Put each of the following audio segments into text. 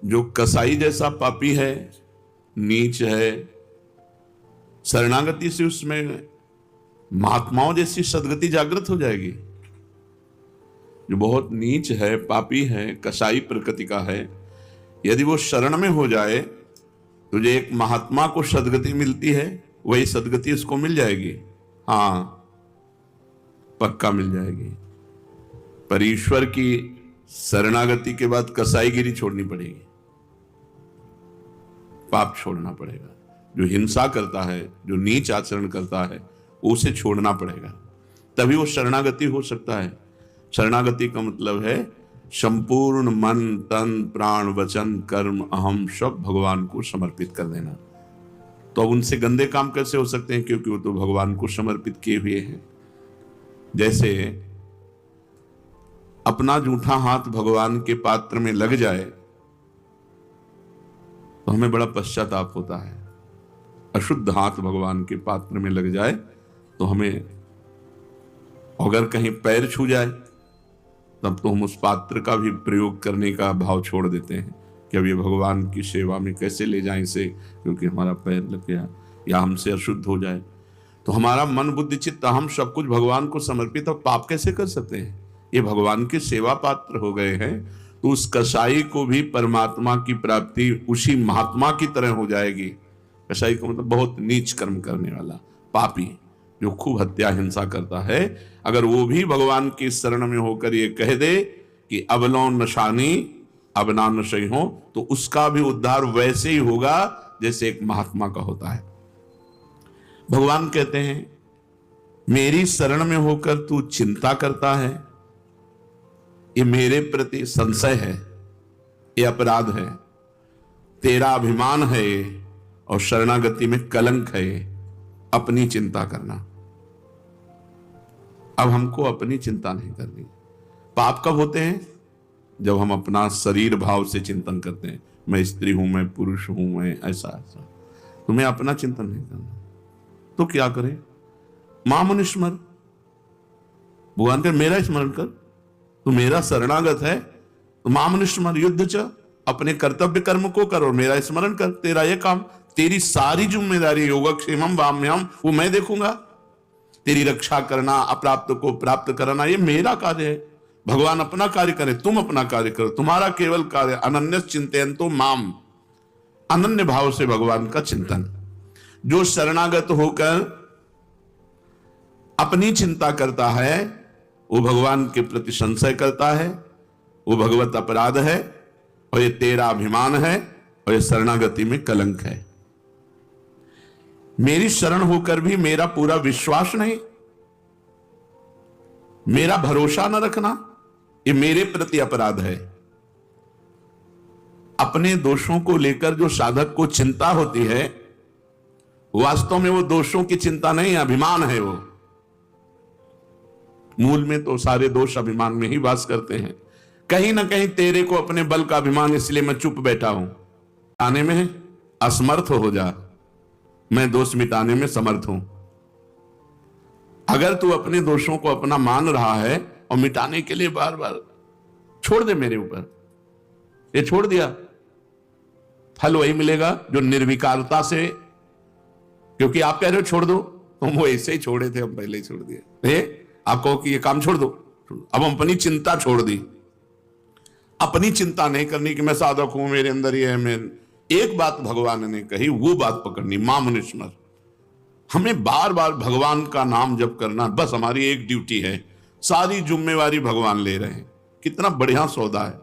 जो कसाई जैसा पापी है, नीच है, शरणागति से उसमें महात्माओं जैसी सदगति जागृत हो जाएगी। जो बहुत नीच है, पापी है, कसाई प्रकृति का है, यदि वो शरण में हो जाए तो जो एक महात्मा को सदगति मिलती है वही सदगति उसको मिल जाएगी। हाँ, पक्का मिल जाएगी। पर ईश्वर की शरणागति के बाद कसाईगिरी छोड़नी पड़ेगी, पाप छोड़ना पड़ेगा। जो हिंसा करता है, जो नीच आचरण करता है, उसे छोड़ना पड़ेगा, तभी वो शरणागति हो सकता है। शरणागति का मतलब है संपूर्ण मन, तन, प्राण, वचन, कर्म, अहम सब भगवान को समर्पित कर देना। तो अब उनसे गंदे काम कैसे हो सकते हैं, क्योंकि वो तो भगवान को समर्पित किए हुए हैं। जैसे अपना जूठा हाथ भगवान के पात्र में लग जाए तो हमें बड़ा पश्चाताप होता है। अशुद्ध हाथ भगवान के पात्र में लग जाए तो हमें, अगर कहीं पैर छू जाए तब तो हम उस पात्र का भी प्रयोग करने का भाव छोड़ देते हैं कि अब ये भगवान की सेवा में कैसे ले जाएं इसे, क्योंकि हमारा पैर लग गया या हमसे अशुद्ध हो जाए। तो हमारा मन, बुद्धि, चित्त, हम सब कुछ भगवान को समर्पित, और पाप कैसे कर सकते हैं? ये भगवान के सेवा पात्र हो गए हैं। तो उस कसाई को भी परमात्मा की प्राप्ति उसी महात्मा की तरह हो जाएगी। कसाई का मतलब बहुत नीच कर्म करने वाला पापी, जो खूब हत्या हिंसा करता है, अगर वो भी भगवान की शरण में होकर ये कह दे कि अबलो नशानी अब ना नशई हो, तो उसका भी उद्धार वैसे ही होगा जैसे एक महात्मा का होता है। भगवान कहते हैं मेरी शरण में होकर तू चिंता करता है, ये मेरे प्रति संशय है, ये अपराध है, तेरा अभिमान है ये, और शरणागति में कलंक है ये, अपनी चिंता करना। अब हमको अपनी चिंता नहीं करनी। पाप कब होते हैं? जब हम अपना शरीर भाव से चिंतन करते हैं, मैं स्त्री हूं, मैं पुरुष हूं, मैं ऐसा ऐसा। तुम्हें अपना चिंतन नहीं करना तो क्या करें? मां स्मर, भगवान कर मेरा स्मरण कर, तू मेरा शरणागत है तो मां स्मर युद्ध च, अपने कर्तव्य कर्म को कर और मेरा स्मरण कर। तेरा ये काम, तेरी सारी जिम्मेदारी योगक्षेमम वाम्यम वो मैं देखूंगा। तेरी रक्षा करना, अप्राप्त को प्राप्त कराना, ये मेरा कार्य है। भगवान अपना कार्य करे, तुम अपना कार्य करो, तुम्हारा केवल कार्य अनन्य चिंतयन्तो माम, अनन्य भाव से भगवान का चिंतन। जो शरणागत होकर अपनी चिंता करता है वो भगवान के प्रति संशय करता है, वो भगवत अपराध है, और ये तेरा अभिमान है, और ये शरणागति में कलंक है। मेरी शरण होकर भी मेरा पूरा विश्वास नहीं, मेरा भरोसा न रखना, ये मेरे प्रति अपराध है। अपने दोषों को लेकर जो साधक को चिंता होती है, वास्तव में वो दोषों की चिंता नहीं, अभिमान है। वो मूल में तो सारे दोष अभिमान में ही वास करते हैं। कहीं ना कहीं तेरे को अपने बल का अभिमान, इसलिए मैं चुप बैठा हूं। आने में असमर्थ हो जा, मैं दोष मिटाने में समर्थ हूं। अगर तू अपने दोषों को अपना मान रहा है और मिटाने के लिए बार बार छोड़ दे मेरे ऊपर, ये छोड़ दिया, फल वही मिलेगा जो निर्विकारता से, क्योंकि आप कह रहे हो छोड़ दो, तो हम वो ऐसे ही छोड़े थे, हम पहले ही छोड़ दिए। आप कहो कि ये काम छोड़ दो, अब हम अपनी चिंता छोड़ दी। अपनी चिंता नहीं करनी कि मैं साधक हूं, मेरे अंदर ये है। मैं एक बात भगवान ने कही, वो बात पकड़नी, मां मुनिस्मर। हमें बार बार भगवान का नाम जप करना, बस हमारी एक ड्यूटी है। सारी जिम्मेवारी भगवान ले रहे हैं। कितना बढ़िया सौदा है।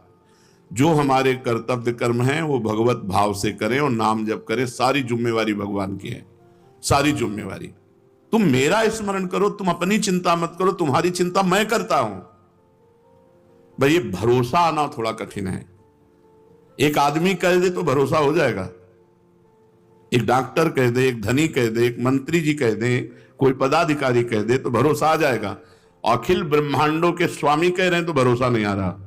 जो हमारे कर्तव्य कर्म हैं वो भगवत भाव से करें और नाम जप करें, सारी जिम्मेवारी भगवान की है। सारी जिम्मेवारी तुम मेरा स्मरण करो, तुम अपनी चिंता मत करो, तुम्हारी चिंता मैं करता हूं। भाई ये भरोसा आना थोड़ा कठिन है। एक आदमी कह दे तो भरोसा हो जाएगा, एक डॉक्टर कह दे, एक धनी कह दे, एक मंत्री जी कह दे, कोई पदाधिकारी कह दे तो भरोसा आ जाएगा। अखिल ब्रह्मांडों के स्वामी कह रहे हैं तो भरोसा नहीं आ रहा।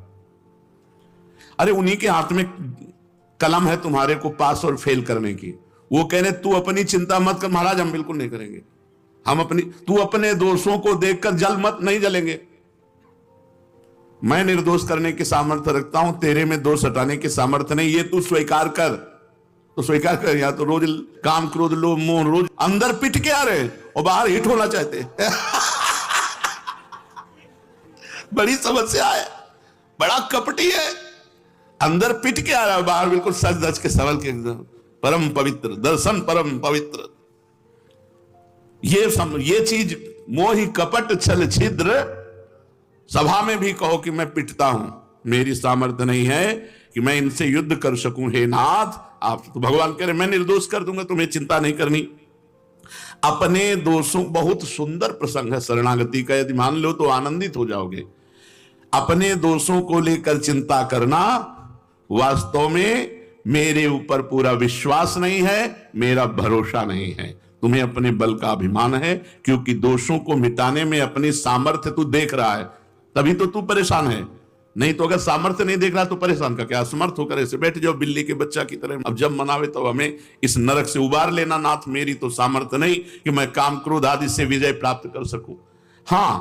अरे उन्हीं के हाथ में कलम है तुम्हारे को पास और फेल करने की। वो कह रहे तू अपनी चिंता मत कर। महाराज हम बिल्कुल नहीं करेंगे, हम अपनी, तू अपने दोषों को देखकर जल मत, नहीं जलेंगे। मैं निर्दोष करने की सामर्थ्य रखता हूं, तेरे में दोष हटाने की सामर्थ्य नहीं, ये तू स्वीकार कर। तो स्वीकार कर। या तो रोज काम क्रोध लोभ मोह, रोज अंदर पिट के आ रहे और बाहर हिट होना चाहते बड़ी समस्या है, बड़ा कपटी है। अंदर पिट के आ रहा है, बाहर बिल्कुल सच धज के संभल के एकदम परम पवित्र, दर्शन परम पवित्र। ये चीज मोहि कपट छल छिद्र, सभा में भी कहो कि मैं पिटता हूं, मेरी सामर्थ्य नहीं है कि मैं इनसे युद्ध कर सकूं। हे नाथ, आप तो भगवान कह रहे मैं निर्दोष कर दूंगा, तुम्हें चिंता नहीं करनी। अपने दोषों, बहुत सुंदर प्रसंग है शरणागति का, यदि मान लो तो आनंदित हो जाओगे। अपने दोषों को लेकर चिंता करना, वास्तव में मेरे ऊपर पूरा विश्वास नहीं है, मेरा भरोसा नहीं है। तुम्हें अपने बल का अभिमान है, क्योंकि दोषों को मिटाने में अपनी सामर्थ्य तू देख रहा है, तभी तो तू परेशान है। नहीं तो अगर सामर्थ्य नहीं देख रहा तो परेशान का क्या, असमर्थ होकर ऐसे बैठ जाओ बिल्ली के बच्चा की तरह। अब जब मनावे तो हमें इस नरक से उबार लेना। नाथ, मेरी तो सामर्थ्य नहीं कि मैं काम क्रोध आदि से विजय प्राप्त कर सकूं। हां,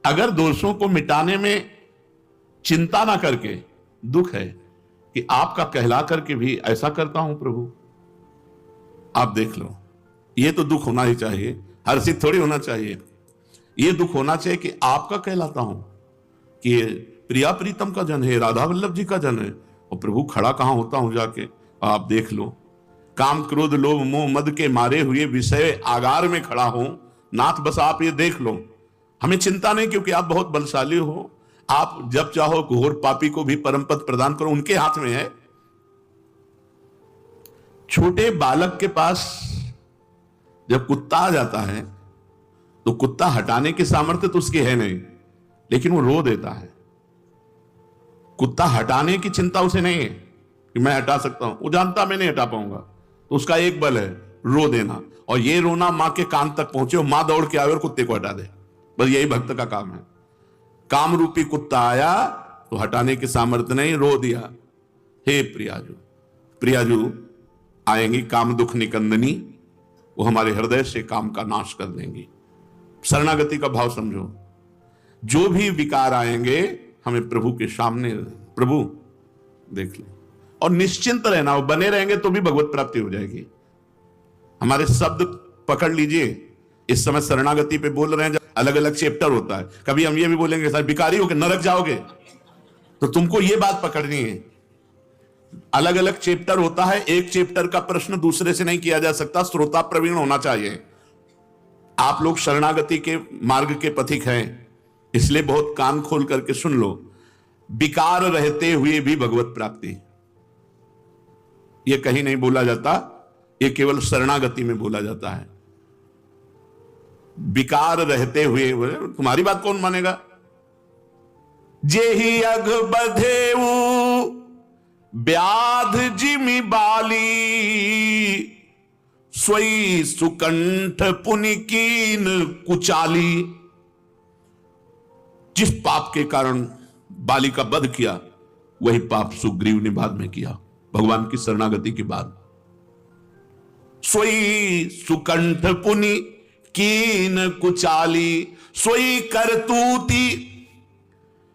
अगर दोषों को मिटाने में चिंता ना करके, दुख है कि आपका कहला करके भी ऐसा करता हूं प्रभु, आप देख लो। ये तो दुख होना ही चाहिए, हर्षित थोड़ी होना चाहिए। ये दुख होना चाहिए कि आपका कहलाता हूं कि प्रिया प्रीतम का जन है, राधा वल्लभ जी का जन है, और प्रभु खड़ा कहां होता हूं जाके। आप देख लो, काम क्रोध लोभ मोह मद के मारे हुए विषय आगार में खड़ा हूं। नाथ, बस आप ये देख लो, हमें चिंता नहीं, क्योंकि आप बहुत बलशाली हो। आप जब चाहो घोर पापी को भी परम पद प्रदान करो, उनके हाथ में है। छोटे बालक के पास जब कुत्ता आ जाता है तो कुत्ता हटाने की सामर्थ्य तो उसकी है नहीं, लेकिन वो रो देता है। कुत्ता हटाने की चिंता उसे नहीं है कि मैं हटा सकता हूं, वो जानता मैं नहीं हटा पाऊंगा, तो उसका एक बल है, रो देना। और ये रोना मां के कान तक पहुंचे और मां दौड़ के आए और कुत्ते को हटा दे। बस यही भक्त का काम है। काम रूपी कुत्ता आया तो हटाने की सामर्थ्य नहीं, रो दिया। हे प्रियाजू, प्रियाजू आएंगी काम दुख निकंदनी, वो हमारे हृदय से काम का नाश कर देंगी। शरणागति का भाव समझो। जो भी विकार आएंगे हमें प्रभु के सामने, प्रभु देख लो, और निश्चिंत रहना। वो बने रहेंगे तो भी भगवत प्राप्ति हो जाएगी। हमारे शब्द पकड़ लीजिए, इस समय शरणागति पे बोल रहे हैं, अलग अलग चैप्टर होता है। कभी हम ये भी बोलेंगे सर भिखारी होके नरक जाओगे, तो तुमको ये बात पकड़नी है। अलग अलग चैप्टर होता है, एक चैप्टर का प्रश्न दूसरे से नहीं किया जा सकता, श्रोता प्रवीण होना चाहिए। आप लोग शरणागति के मार्ग के पथिक हैं, इसलिए बहुत कान खोल करके सुन लो। विकार रहते हुए भी भगवत प्राप्ति, यह कहीं नहीं बोला जाता, यह केवल शरणागति में बोला जाता है। विकार रहते हुए, तुम्हारी बात कौन मानेगा। जेहि अघ बधेऊ व्याध जिमि बाली, सोई सुकंठ पुनि कीन कुचाली। जिस पाप के कारण बाली का वध किया, वही पाप सुग्रीव ने बाद में किया, भगवान की शरणागति के बाद। सोई सुकंठ पुनि कीन कुचाली, सोई करतूती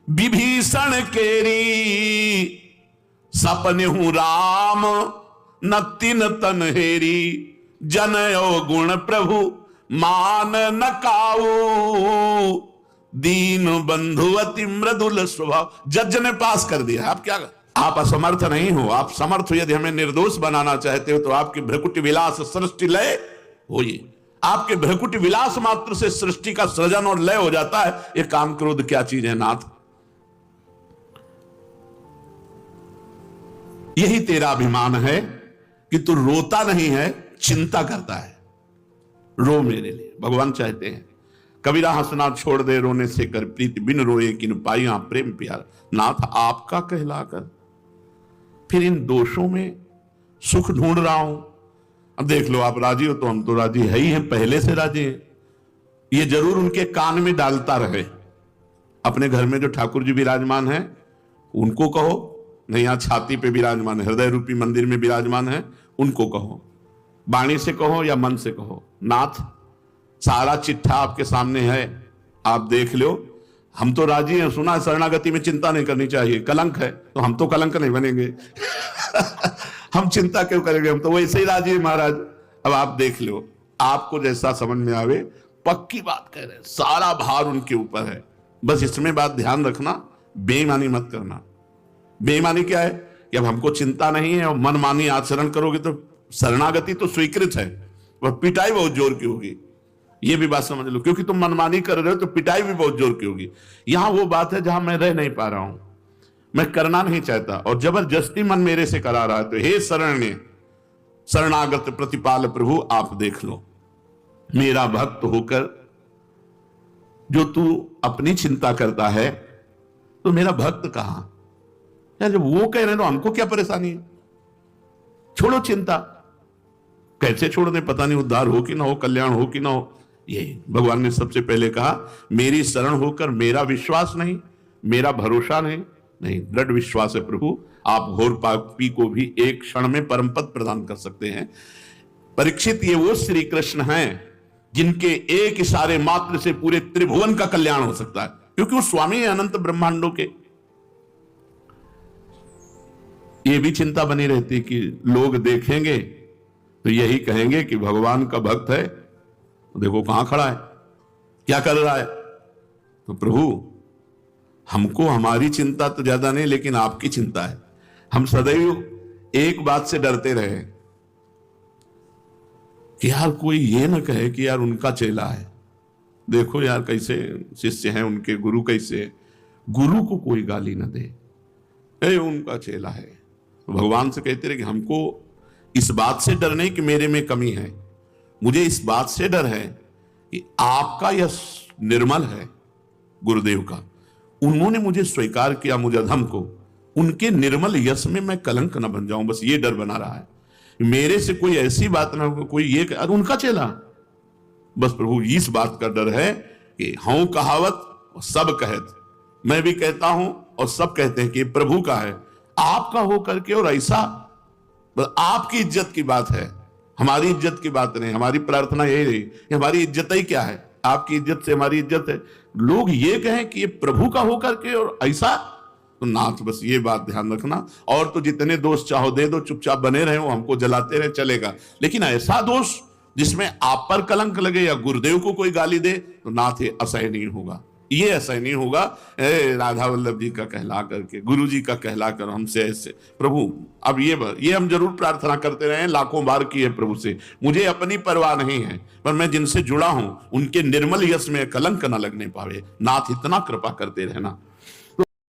विभीषण केरी। सपने हूं राम न तिन तन हेरी, जनयो गुण प्रभु मान न काऊ। दीन बंधु अति मृदुल स्वभाव। जज ने पास कर दिया। आप क्या, आप असमर्थ नहीं हो, आप समर्थ हो। यदि हमें निर्दोष बनाना चाहते हो तो आपके भ्रकुटी विलास सृष्टि लय होइए। आपके भ्रकुटी विलास मात्र से सृष्टि का सृजन और लय हो जाता है। ये काम क्रोध क्या चीज है नाथ। यही तेरा अभिमान है कि तू रोता नहीं है, चिंता करता है। रो मेरे लिए, भगवान चाहते हैं। कबीरा हंसना छोड़ दे रोने से कर प्रीति, बिन रोए किन पाइया प्रेम प्यार। नाथ आपका कहलाकर फिर इन दोषों में सुख ढूंढ रहा हूं। अब देख लो, आप राजी हो तो हम तो राजी है ही हैं, पहले से राजी हैं। ये जरूर उनके कान में डालता रहे। अपने घर में जो ठाकुर जी विराजमान हैं उनको कहो, नहीं यहाँ छाती पे विराजमान है, हृदय रूपी मंदिर में विराजमान है, उनको कहो। वाणी से कहो या मन से कहो। नाथ सारा चिट्ठा आपके सामने है, आप देख लो। हम तो राजी हैं, सुना है शरणागति में चिंता नहीं करनी चाहिए, कलंक है, तो हम तो कलंक नहीं बनेंगे। हम चिंता क्यों करेंगे, हम तो वैसे ही राजी है महाराज। अब आप देख लो, आपको जैसा समझ में आवे, पक्की बात कह रहे हैं, सारा भार उनके ऊपर है। बस इसमें बात ध्यान रखना, बेईमानी मत करना। बेईमानी क्या है कि अब हमको चिंता नहीं है और मनमानी आचरण करोगे तो शरणागति तो स्वीकृत है, वह पिटाई बहुत जोर की होगी, ये भी बात समझ लो। क्योंकि तुम मनमानी कर रहे हो तो पिटाई भी बहुत जोर की होगी। यहां वो बात है जहां मैं रह नहीं पा रहा हूं, मैं करना नहीं चाहता और जबरदस्ती मन मेरे से करा रहा है, तो हे शरण्य शरणागत प्रतिपाल प्रभु, आप देख लो, मेरा भक्त होकर जो तू अपनी चिंता करता है, तो मेरा भक्त कहां यार? जब वो कह रहे हैं तो हमको क्या परेशानी है? छोड़ो चिंता। कैसे छोड़ दे पता नहीं, उद्धार हो कि ना हो, कल्याण हो कि ना हो। ये भगवान ने सबसे पहले कहा, मेरी शरण होकर मेरा विश्वास नहीं, मेरा भरोसा नहीं, दृढ़ विश्वास है प्रभु, आप घोर पापी को भी एक क्षण में परम पद प्रदान कर सकते हैं। परीक्षित, ये वो श्री कृष्ण हैं जिनके एक इशारे मात्र से पूरे त्रिभुवन का कल्याण हो सकता है, क्योंकि वो स्वामी है अनंत ब्रह्मांडों के। ये भी चिंता बनी रहती कि लोग देखेंगे तो यही कहेंगे कि भगवान का भक्त है, देखो कहां खड़ा है, क्या कर रहा है। तो प्रभु, हमको हमारी चिंता तो ज्यादा नहीं, लेकिन आपकी चिंता है। हम सदैव एक बात से डरते रहे कि यार कोई ये ना कहे कि यार उनका चेला है, देखो यार कैसे शिष्य हैं उनके, गुरु कैसे है, गुरु को कोई गाली ना दे, उनका चेला है। तो भगवान से कहते रहे कि हमको इस बात से डर नहीं कि मेरे में कमी है, मुझे इस बात से डर है कि आपका यश निर्मल है, गुरुदेव का, उन्होंने मुझे स्वीकार किया, मुझे अधम को, उनके निर्मल यश में मैं कलंक न बन जाऊं, बस ये डर बना रहा है। मेरे से कोई ऐसी बात ना हो, कोई ये उनका चेला, बस प्रभु इस बात का डर है कि हूं कहावत सब कहत, मैं भी कहता हूं और सब कहते हैं कि प्रभु का है, आपका हो करके, और ऐसा आपकी इज्जत की बात है, हमारी इज्जत की बात नहीं। हमारी प्रार्थना यही रही कि हमारी इज्जत ही क्या है, आपकी इज्जत से हमारी इज्जत है। लोग ये कहें कि ये प्रभु का हो करके और ऐसा, तो नाथ बस ये बात ध्यान रखना। और तो जितने दोष चाहो दे दो, चुपचाप बने रहे हो, हमको जलाते रहे चलेगा, लेकिन ऐसा दोष जिसमें आप पर कलंक लगे या गुरुदेव को कोई गाली दे, तो नाथ ये असह्य नहीं होगा, ये ऐसा नहीं होगा। राधा वल्लभ जी का कहला करके, गुरु जी का कहला कर हमसे ऐसे, प्रभु अब ये हम जरूर प्रार्थना करते रहे, लाखों बार की है प्रभु से, मुझे अपनी परवाह नहीं है, पर मैं जिनसे जुड़ा हूं उनके निर्मल यश में कलंक न लगने पावे, नाथ इतना कृपा करते रहना।